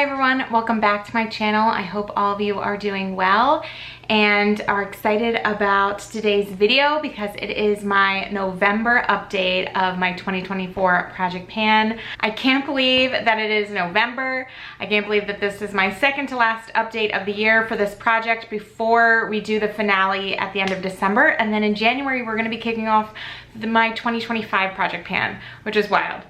Hi everyone, welcome back to my channel. I hope all of you are doing well and are excited about today's video because it is my November update of my 2024 Project Pan. I can't believe that it is November. I can't believe that this is my second to last update of the year for this project before we do the finale at the end of December. And then in January, we're gonna be kicking off my 2025 Project Pan, which is wild.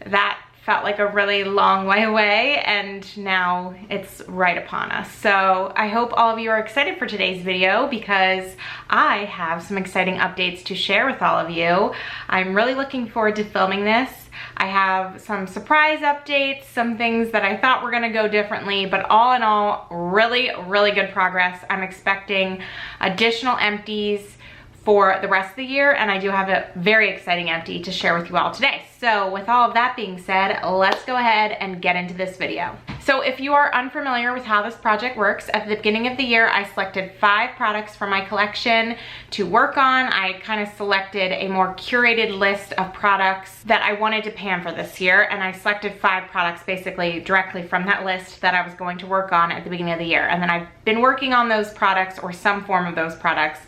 That felt like a really long way away and now it's right upon us. So I hope all of you are excited for today's video because I have some exciting updates to share with all of you. I'm really looking forward to filming this. I have some surprise updates, some things that I thought were gonna go differently, but all in all, really, really good progress. I'm expecting additional empties for the rest of the year, and I do have a very exciting empty to share with you all today. So with all of that being said, let's go ahead and get into this video. So if you are unfamiliar with how this project works, at the beginning of the year, I selected 5 products from my collection to work on. I kind of selected a more curated list of products that I wanted to pan for this year, and I selected 5 products basically directly from that list that I was going to work on at the beginning of the year. And then I've been working on those products or some form of those products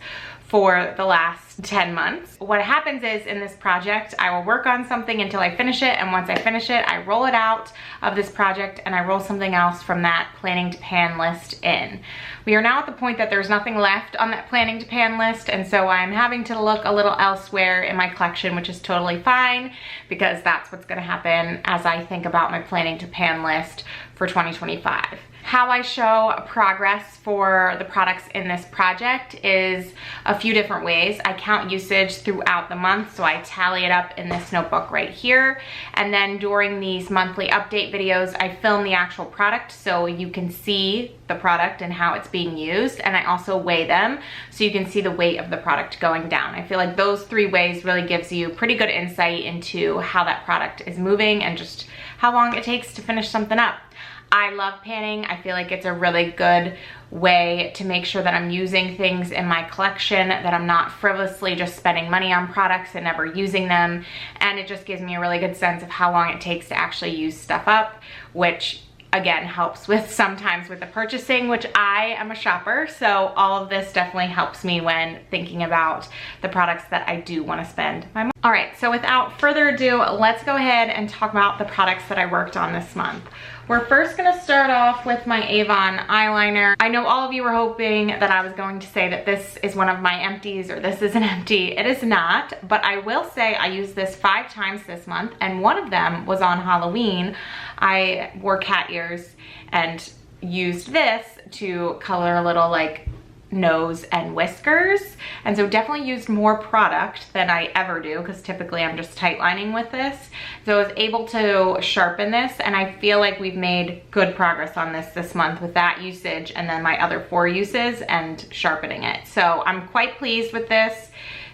for the last 10 months. What happens is in this project, I will work on something until I finish it, and once I finish it, I roll it out of this project and I roll something else from that planning to pan list in. We are now at the point that there's nothing left on that planning to pan list, and so I'm having to look a little elsewhere in my collection, which is totally fine because that's what's gonna happen as I think about my planning to pan list for 2025. How I show progress for the products in this project is a few different ways. I count usage throughout the month, so I tally it up in this notebook right here. And then during these monthly update videos, I film the actual product so you can see the product and how it's being used. And I also weigh them so you can see the weight of the product going down. I feel like those 3 ways really gives you pretty good insight into how that product is moving and just how long it takes to finish something up. I love panning. I feel like it's a really good way to make sure that I'm using things in my collection, that I'm not frivolously just spending money on products and never using them. And it just gives me a really good sense of how long it takes to actually use stuff up, which again helps with sometimes with the purchasing, which I am a shopper, so all of this definitely helps me when thinking about the products that I do want to spend my money. All right, so without further ado, let's go ahead and talk about the products that I worked on this month. We're first gonna start off with my Avon eyeliner. I know all of you were hoping that I was going to say that this is one of my empties or this is an empty. It is not, but I will say I used this 5 times this month, and one of them was on Halloween. I wore cat ears and used this to color a little like nose and whiskers, and so definitely used more product than I ever do because typically I'm just tight lining with this. So I was able to sharpen this, and I feel like we've made good progress on this month with that usage and then my other 4 uses and sharpening it. So I'm quite pleased with this.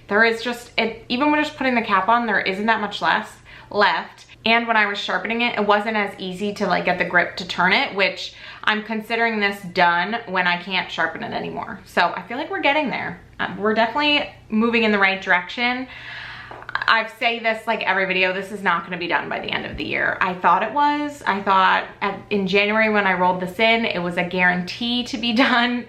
There is just, even when just putting the cap on, there isn't that much left. And when I was sharpening it, it wasn't as easy to like get the grip to turn it, which I'm considering this done when I can't sharpen it anymore. So I feel like we're getting there. We're definitely moving in the right direction. I say this like every video, this is not gonna be done by the end of the year. I thought it was. I thought in January when I rolled this in, it was a guarantee to be done.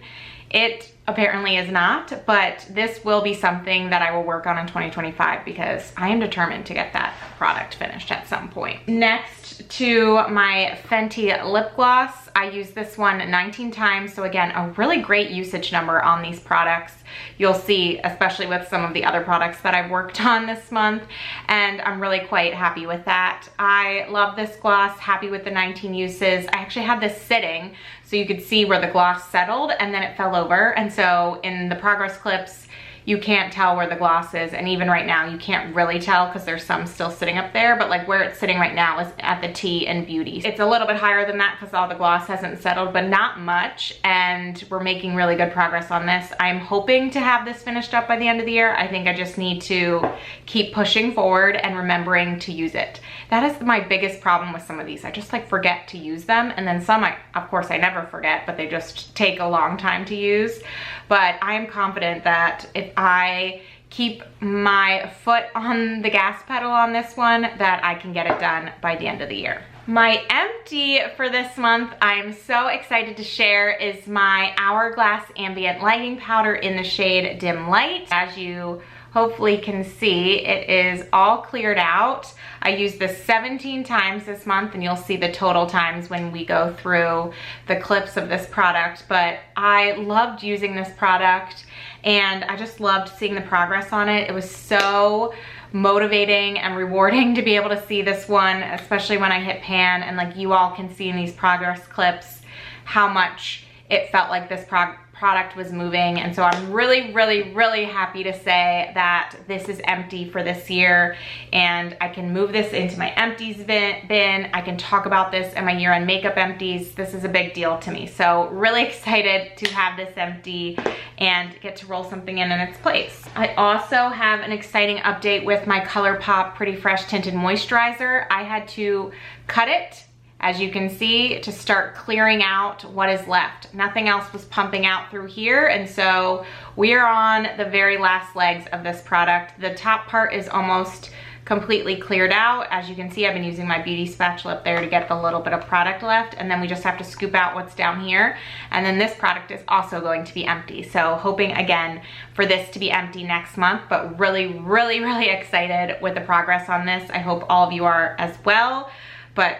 It apparently is not, but this will be something that I will work on in 2025 because I am determined to get that product finished at some point. Next to my Fenty lip gloss, I used this one 19 times. So again, a really great usage number on these products. You'll see, especially with some of the other products that I've worked on this month, and I'm really quite happy with that. I love this gloss, happy with the 19 uses. I actually had this sitting so you could see where the gloss settled and then it fell over. And so in the progress clips, you can't tell where the gloss is, and even right now you can't really tell because there's some still sitting up there, but like where it's sitting right now is at the T in Beauty. It's a little bit higher than that because all the gloss hasn't settled, but not much, and we're making really good progress on this. I'm hoping to have this finished up by the end of the year. I think I just need to keep pushing forward and remembering to use it. That is my biggest problem with some of these. I just like forget to use them, and then some, of course I never forget, but they just take a long time to use. But I am confident that if I keep my foot on the gas pedal on this one, that I can get it done by the end of the year. My empty for this month, I'm so excited to share, is my Hourglass Ambient Lighting Powder in the shade Dim Light. As you hopefully can see, it is all cleared out. I used this 17 times this month, and you'll see the total times when we go through the clips of this product. But I loved using this product, and I just loved seeing the progress on it. It was so motivating and rewarding to be able to see this one, especially when I hit pan, and like you all can see in these progress clips how much it felt like this product was moving. And so I'm really happy to say that this is empty for this year, and I can move this into my empties bin. I can talk about this in my year-end makeup empties. This is a big deal to me. So really excited to have this empty and get to roll something in its place. I also have an exciting update with my ColourPop Pretty Fresh Tinted Moisturizer. I had to cut it, as you can see, to start clearing out what is left. Nothing else was pumping out through here, and so we are on the very last legs of this product. The top part is almost completely cleared out. As you can see, I've been using my beauty spatula up there to get the little bit of product left, and then we just have to scoop out what's down here. And then this product is also going to be empty. So hoping again for this to be empty next month, but really excited with the progress on this. I hope all of you are as well. But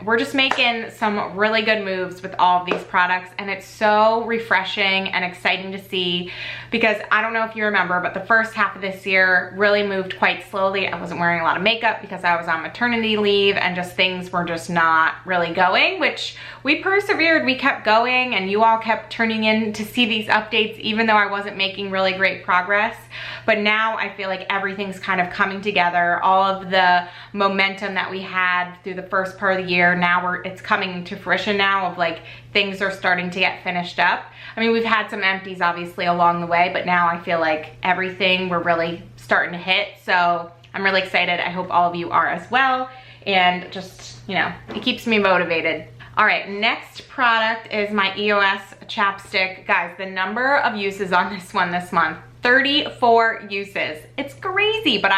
we're just making some really good moves with all of these products, and it's so refreshing and exciting to see, because I don't know if you remember, but the first half of this year really moved quite slowly. I wasn't wearing a lot of makeup because I was on maternity leave, and just things were just not really going, which we persevered. We kept going, and you all kept turning in to see these updates even though I wasn't making really great progress. But now I feel like everything's kind of coming together. All of the momentum that we had through the first part of the year, now it's coming to fruition now, of like things are starting to get finished up. I mean, we've had some empties obviously along the way, but now I feel like everything we're really starting to hit. So I'm really excited. I hope all of you are as well. And just, you know, it keeps me motivated. All right, next product is my EOS chapstick. Guys, the number of uses on this one this month, 34 uses. It's crazy, but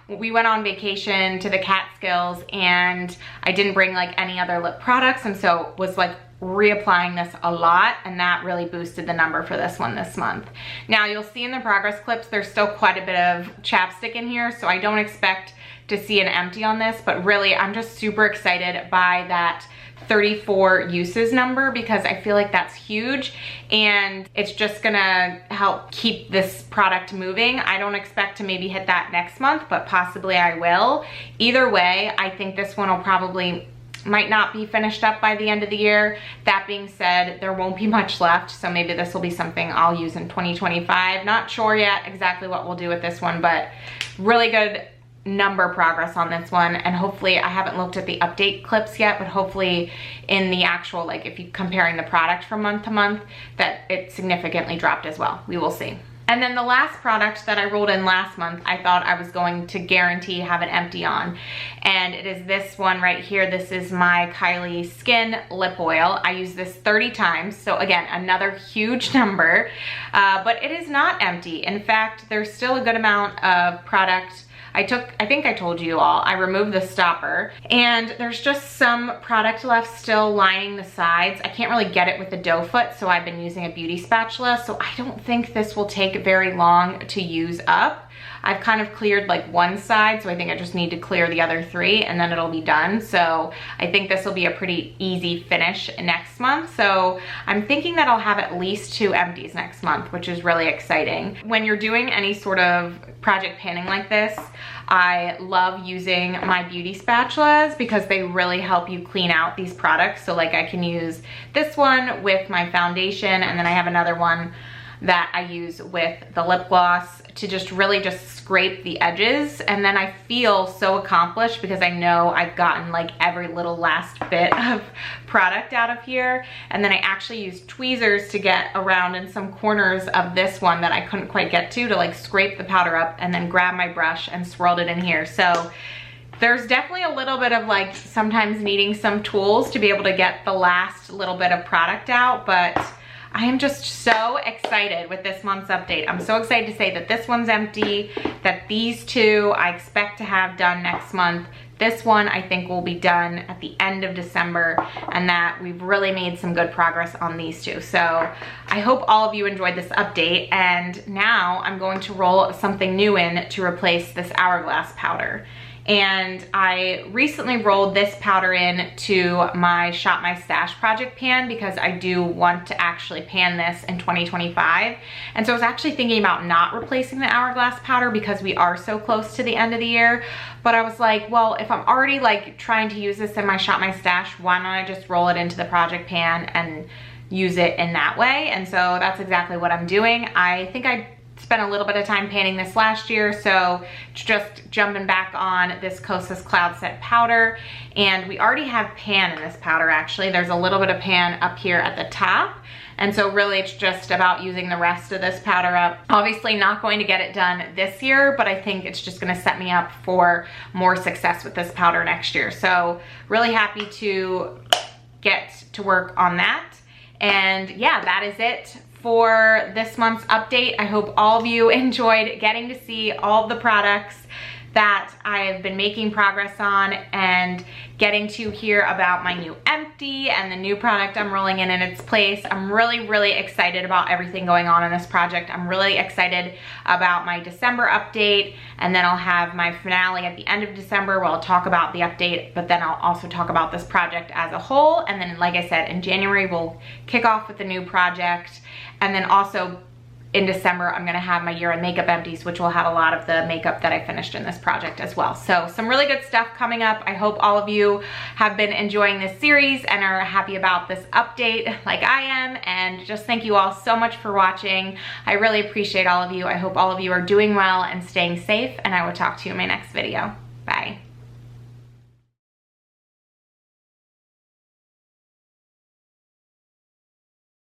we went on vacation to the Catskills, and I didn't bring like any other lip products, and so was like reapplying this a lot, and that really boosted the number for this one this month. Now you'll see in the progress clips there's still quite a bit of chapstick in here, so I don't expect to see an empty on this, but really I'm just super excited by that 34 uses number, because I feel like that's huge, and it's just gonna help keep this product moving. I don't expect to maybe hit that next month, but possibly I will. Either way, I think this one will probably might not be finished up by the end of the year. That being said, there won't be much left, so maybe this will be something I'll use in 2025. Not sure yet exactly what we'll do with this one, but really good number progress on this one. And hopefully, I haven't looked at the update clips yet, but hopefully in the actual, like if you're comparing the product from month to month, that it significantly dropped as well. We will see. And then the last product that I rolled in last month, I thought I was going to guarantee have an empty on. And it is this one right here. This is my Kylie Skin Lip Oil. I use this 30 times. So again, another huge number, but it is not empty. In fact, there's still a good amount of product. I think I told you all, I removed the stopper, and there's just some product left still lining the sides. I can't really get it with the doe foot, so I've been using a beauty spatula, so I don't think this will take very long to use up. I've kind of cleared like one side, so I think I just need to clear the other three, and then it'll be done. So I think this will be a pretty easy finish next month. So I'm thinking that I'll have at least 2 empties next month, which is really exciting. When you're doing any sort of project panning like this, I love using my beauty spatulas because they really help you clean out these products. So like I can use this one with my foundation, and then I have another one that I use with the lip gloss to just really just scrape the edges, and then I feel so accomplished because I know I've gotten like every little last bit of product out of here. And then I actually use tweezers to get around in some corners of this one that I couldn't quite get to like scrape the powder up, and then grab my brush and swirled it in here. So there's definitely a little bit of like sometimes needing some tools to be able to get the last little bit of product out, but I am just so excited with this month's update. I'm so excited to say that this one's empty, that these 2 I expect to have done next month. this one I think will be done at the end of December, and that we've really made some good progress on these two. So I hope all of you enjoyed this update, and now I'm going to roll something new in to replace this Hourglass powder. And I recently rolled this powder in to my Shop My Stash project pan because I do want to actually pan this in 2025. And so I was actually thinking about not replacing the Hourglass powder because we are so close to the end of the year. But I was like, well, if I'm already like trying to use this in my Shop My Stash, why don't I just roll it into the project pan and use it in that way? And so that's exactly what I'm doing. I think I spent a little bit of time panning this last year, so just jumping back on this Kosas Cloud Set powder. And we already have pan in this powder actually. There's a little bit of pan up here at the top. And so really it's just about using the rest of this powder up. Obviously not going to get it done this year, but I think it's just gonna set me up for more success with this powder next year. So really happy to get to work on that. And yeah, that is it for this month's update. I hope all of you enjoyed getting to see all the products that I have been making progress on and getting to hear about my new empty and the new product I'm rolling in its place. I'm really excited about everything going on in this project. I'm really excited about my December update, and then I'll have my finale at the end of December where I'll talk about the update, but then I'll also talk about this project as a whole. And then like I said, in January we'll kick off with the new project, and then also in December, I'm gonna have my year-end makeup empties, which will have a lot of the makeup that I finished in this project as well. So some really good stuff coming up. I hope all of you have been enjoying this series and are happy about this update like I am. And just thank you all so much for watching. I really appreciate all of you. I hope all of you are doing well and staying safe, and I will talk to you in my next video. Bye.